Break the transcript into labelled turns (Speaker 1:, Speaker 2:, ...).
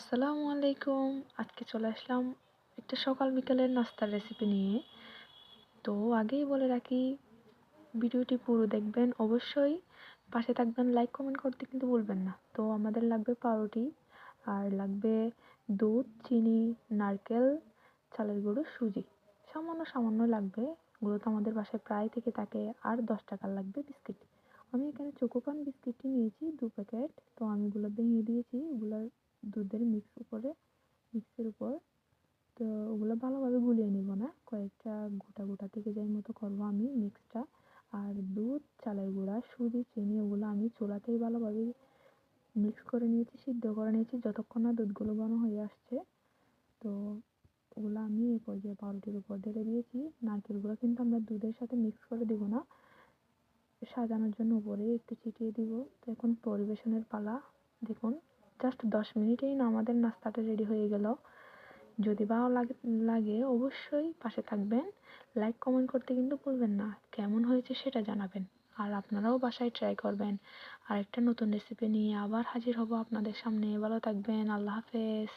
Speaker 1: আসসালামু আলাইকুম। আজকে চলে আসলাম একটা সকাল বিকালের নাস্তার রেসিপি নিয়ে। তো আগেই বলে রাখি, ভিডিওটি পুরো দেখবেন অবশ্যই, পাশে থাকবেন, লাইক কমেন্ট করতে কিন্তু ভুলবেন না। তো আমাদের লাগবে পাউরুটি, আর লাগবে দুধ, চিনি, নারকেল, চালের গুঁড়ো, সুজি। সামান্য সামান্য লাগবে, এগুলো তো আমাদের বাসায় প্রায় থেকে থাকে। আর 10 টাকার লাগবে বিস্কিট। আমি এখানে চোকোপান বিস্কিটটি নিয়েছি 2 প্যাকেট। তো আমি এগুলো ভেঙে দিয়েছি, এগুলো দুধের মিক্সের উপর। তো ওগুলো ভালোভাবে গুলিয়ে নিব না, কয়েকটা গোটা গোটা থেকে যাই মতো করবো আমি মিক্সটা। আর দুধ, চালের গুঁড়া, সুজি, চিনি ওগুলো আমি চুলাতেই ভালোভাবে মিক্স করে নিয়েছি, সিদ্ধ করে নিয়েছি যতক্ষণ না দুধগুলো ঘন হয়ে আসছে। তো ওগুলো আমি এই পর্যায়ে পাউরুটির উপর ঢেলে দিয়েছি। নারকেলগুলো কিন্তু আমরা দুধের সাথে মিক্স করে দিব না, সাজানোর জন্য উপরে একটু ছিটিয়ে দিব। তো এখন পরিবেশনের পালা। দেখুন, জাস্ট 10 মিনিটেই না আমাদের নাস্তাটা রেডি হয়ে গেল। যদি ভালো লাগে অবশ্যই পাশে থাকবেন, লাইক কমেন্ট করতে কিন্তু ভুলবেন না। কেমন হয়েছে সেটা জানাবেন। আর আপনারাও বাসায় ট্রাই করবেন। আর একটা নতুন রেসিপি নিয়ে আবার হাজির হব আপনাদের সামনে। ভালো থাকবেন। আল্লাহ হাফেজ।